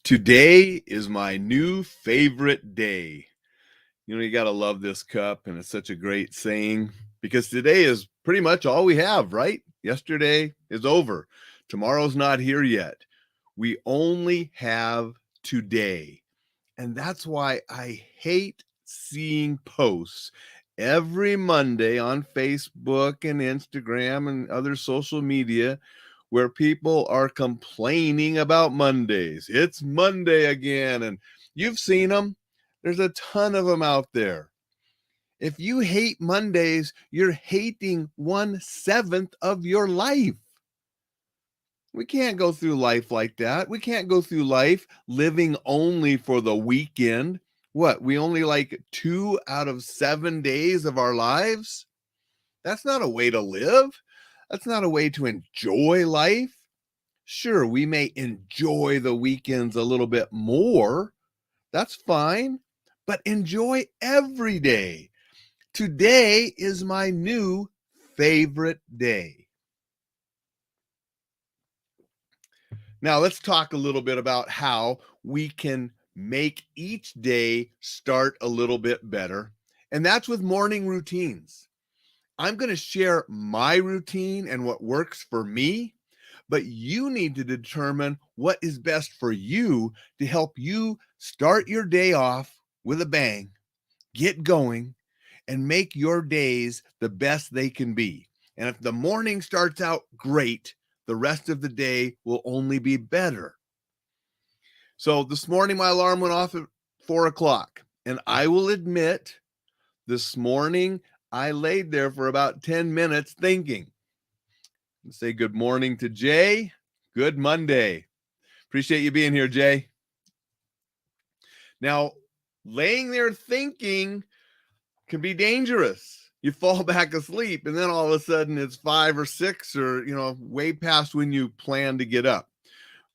Today is my new favorite day. You got to love this cup, and it's such a great saying because today is pretty much all we have, right? Yesterday is over. Tomorrow's not here yet. We only have today. And that's why I hate seeing posts every Monday on Facebook and Instagram and other social media where people are complaining about Mondays. It's Monday again. And you've seen them, there's a ton of them out there. If you hate Mondays, you're hating 1/7 of your life. We can't go through life like that. We can't go through life living only for the weekend. What? We only like 2 out of 7 days of our lives? That's not a way to live. That's not a way to enjoy life. Sure, we may enjoy the weekends a little bit more. That's fine, but enjoy every day. Today is my new favorite day. Now, let's talk a little bit about how we can make each day start a little bit better. And that's with morning routines. I'm going to share my routine and what works for me, but you need to determine what is best for you to help you start your day off with a bang, get going, and make your days the best they can be. And if the morning starts out great, the rest of the day will only be better. So this morning, my alarm went off at 4 o'clock. And I will admit, this morning, I laid there for about 10 minutes thinking. Say good morning to Jay. Good Monday. Appreciate you being here, Jay. Now, laying there thinking can be dangerous. You fall back asleep, and then all of a sudden it's 5 or 6 or, way past when you plan to get up.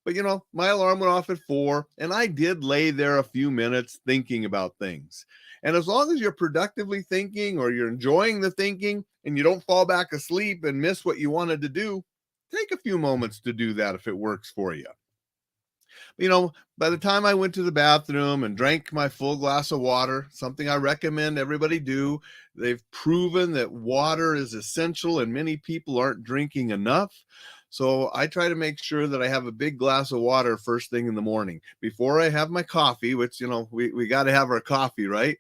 But, my alarm went off at 4, and I did lay there a few minutes thinking about things. And as long as you're productively thinking or you're enjoying the thinking and you don't fall back asleep and miss what you wanted to do, take a few moments to do that if it works for you. By the time I went to the bathroom and drank my full glass of water, something I recommend everybody do, they've proven that water is essential and many people aren't drinking enough. So I try to make sure that I have a big glass of water first thing in the morning before I have my coffee, which, we got to have our coffee, right?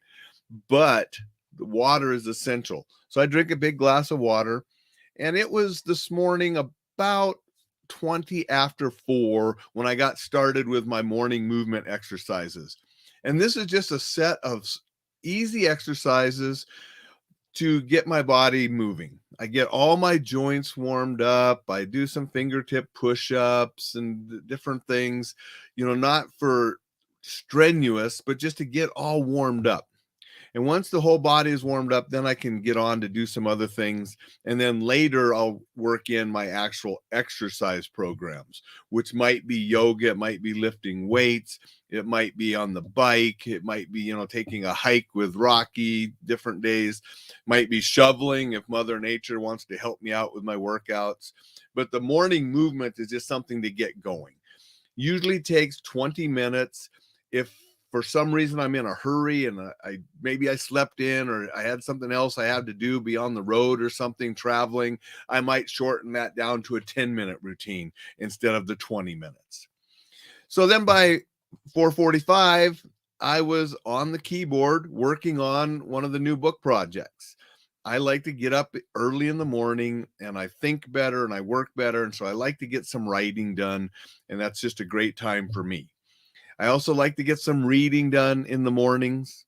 But the water is essential. So I drink a big glass of water, and it was this morning about 20 after 4 when I got started with my morning movement exercises. And this is just a set of easy exercises to get my body moving. I get all my joints warmed up. I do some fingertip push-ups and different things, not for strenuous, but just to get all warmed up. And once the whole body is warmed up, then I can get on to do some other things. And then later I'll work in my actual exercise programs, which might be yoga, it might be lifting weights, it might be on the bike, it might be, taking a hike with Rocky different days, might be shoveling if Mother Nature wants to help me out with my workouts. But the morning movement is just something to get going. Usually takes 20 minutes. If for some reason I'm in a hurry and maybe I slept in or I had something else I had to do, be on the road or something, traveling, I might shorten that down to a 10-minute routine instead of the 20 minutes. So then by 4:45, I was on the keyboard working on one of the new book projects. I like to get up early in the morning and I think better and I work better. And so I like to get some writing done. And that's just a great time for me. I also like to get some reading done in the mornings,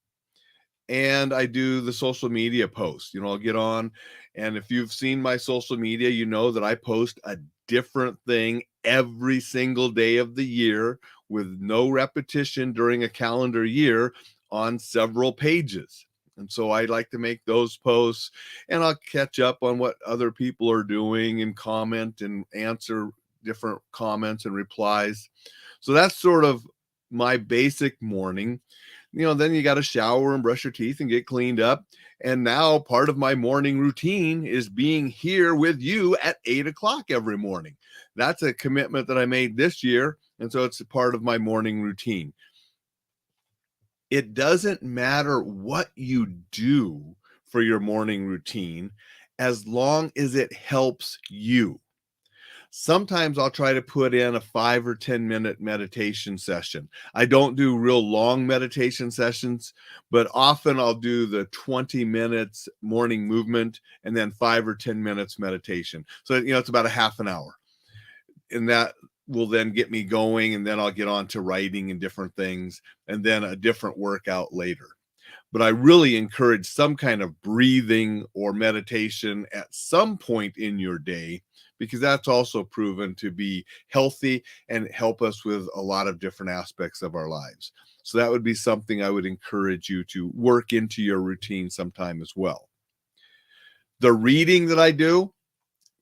and I do the social media posts. I'll get on, and if you've seen my social media, you know that I post a different thing every single day of the year with no repetition during a calendar year on several pages. And so I like to make those posts, and I'll catch up on what other people are doing and comment and answer different comments and replies. So that's sort of my basic morning. Then you got to shower and brush your teeth and get cleaned up. And now part of my morning routine is being here with you at 8 o'clock every morning. That's a commitment that I made this year. And so it's a part of my morning routine. It doesn't matter what you do for your morning routine as long as it helps you. Sometimes I'll try to put in a 5 or 10-minute meditation session. I don't do real long meditation sessions, but often I'll do the 20 minutes morning movement and then 5 or 10 minutes meditation. So, it's about a half an hour. And that will then get me going, and then I'll get on to writing and different things, and then a different workout later. But I really encourage some kind of breathing or meditation at some point in your day, because that's also proven to be healthy and help us with a lot of different aspects of our lives. So that would be something I would encourage you to work into your routine sometime as well. The reading that I do,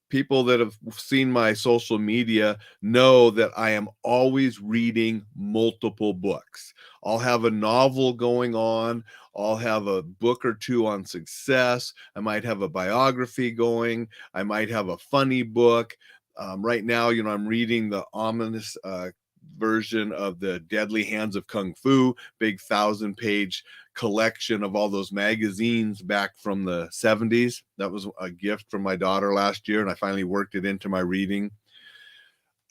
people that have seen my social media know that I am always reading multiple books. I'll have a novel going on. I'll have a book or two on success. I might have a biography going. I might have a funny book. Right now, I'm reading the ominous version of The Deadly Hands of Kung Fu, big 1,000-page collection of all those magazines back from the 70s. That was a gift from my daughter last year, and I finally worked it into my reading.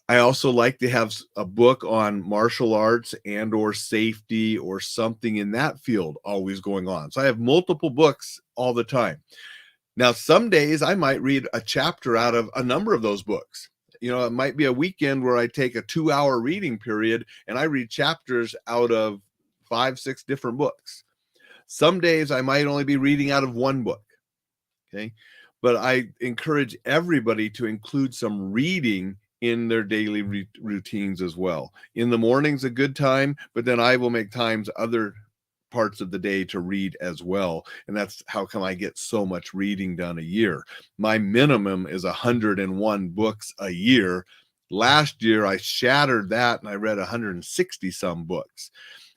I also like to have a book on martial arts and or safety or something in that field always going on. So I have multiple books all the time. Now, some days I might read a chapter out of a number of those books. It might be a weekend where I take a 2-hour reading period and I read chapters out of 5, 6 different books. Some days I might only be reading out of one book. Okay. But I encourage everybody to include some reading in their daily routines as well. In the morning's a good time, but then I will make times other parts of the day to read as well. And that's how come I get so much reading done a year. My minimum is 101 books a year. Last year I shattered that and I read 160 some books.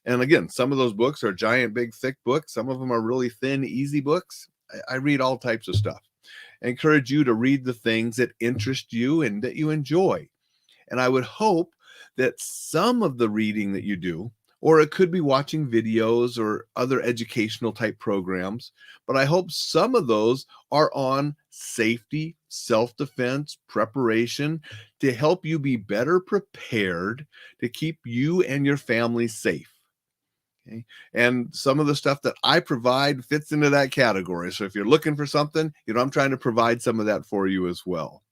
And again, some of those books are giant, big, thick books. Some of them are really thin, easy books. I read all types of stuff. I encourage you to read the things that interest you and that you enjoy. And I would hope that some of the reading that you do, or it could be watching videos or other educational type programs, but I hope some of those are on safety, self-defense, preparation to help you be better prepared to keep you and your family safe. Okay. And some of the stuff that I provide fits into that category. So if you're looking for something, I'm trying to provide some of that for you as well.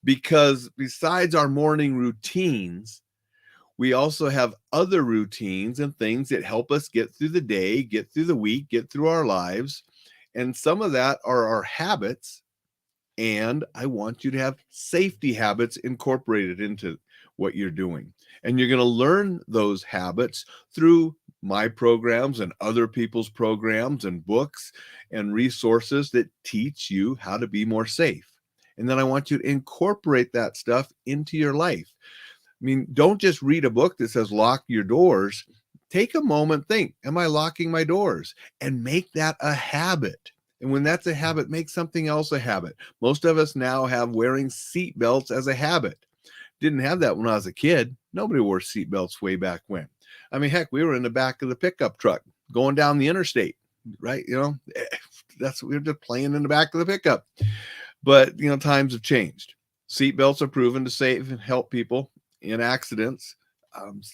Because besides our morning routines, we also have other routines and things that help us get through the day, get through the week, get through our lives. And some of that are our habits. And I want you to have safety habits incorporated into what you're doing. And you're going to learn those habits through my programs and other people's programs and books and resources that teach you how to be more safe. And then I want you to incorporate that stuff into your life. I mean, don't just read a book that says lock your doors. Take a moment, think, am I locking my doors? And make that a habit. And when that's a habit, make something else a habit. Most of us now have wearing seat belts as a habit. Didn't have that when I was a kid. Nobody wore seat belts way back when. I mean, heck, we were in the back of the pickup truck going down the interstate, right? We were just playing in the back of the pickup. But, times have changed. Seat belts are proven to save and help people in accidents.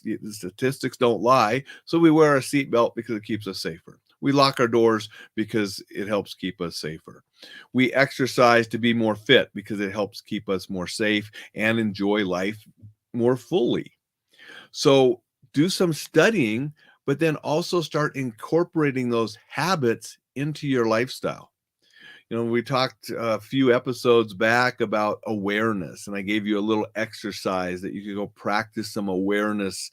The statistics don't lie. So we wear a seat belt because it keeps us safer. We lock our doors because it helps keep us safer. We exercise to be more fit because it helps keep us more safe and enjoy life more fully. So do some studying, but then also start incorporating those habits into your lifestyle. We talked a few episodes back about awareness, and I gave you a little exercise that you could go practice some awareness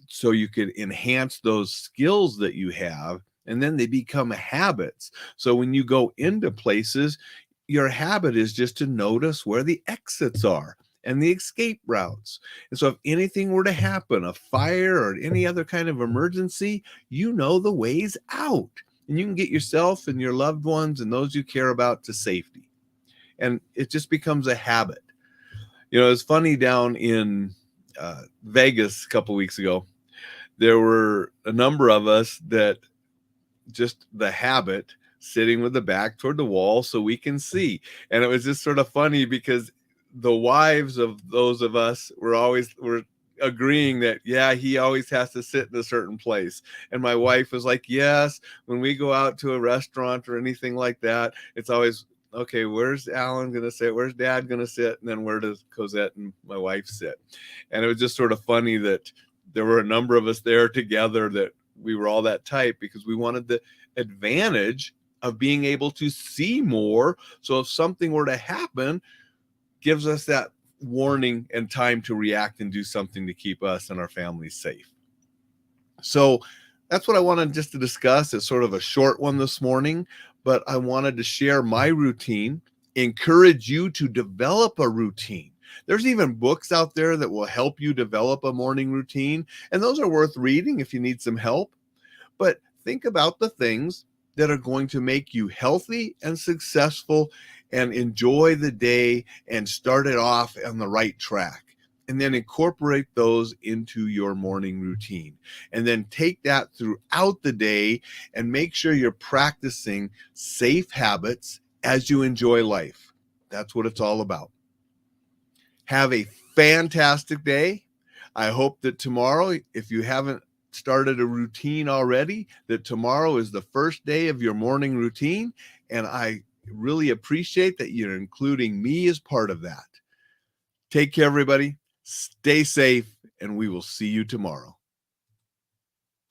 so you could enhance those skills that you have, and then they become habits. So when you go into places, your habit is just to notice where the exits are and the escape routes. And so if anything were to happen, a fire or any other kind of emergency, you know the ways out. And you can get yourself and your loved ones and those you care about to safety. And it just becomes a habit. It's funny down in Vegas a couple weeks ago, there were a number of us that just the habit sitting with the back toward the wall so we can see. And it was just sort of funny because the wives of those of us were agreeing that, yeah, he always has to sit in a certain place. And my wife was like, yes, when we go out to a restaurant or anything like that, it's always, okay, where's Alan going to sit? Where's Dad going to sit? And then where does Cosette and my wife sit? And it was just sort of funny that there were a number of us there together that we were all that type because we wanted the advantage of being able to see more. So if something were to happen, gives us that warning and time to react and do something to keep us and our families safe. So that's what I wanted just to discuss. It's sort of a short one this morning, but I wanted to share my routine, encourage you to develop a routine. There's even books out there that will help you develop a morning routine, and those are worth reading if you need some help. But think about the things that are going to make you healthy and successful and enjoy the day and start it off on the right track. And then incorporate those into your morning routine. And then take that throughout the day and make sure you're practicing safe habits as you enjoy life. That's what it's all about. Have a fantastic day. I hope that tomorrow, if you haven't started a routine already, that tomorrow is the first day of your morning routine. And I really appreciate that you're including me as part of that. Take care, everybody. Stay safe, and we will see you tomorrow.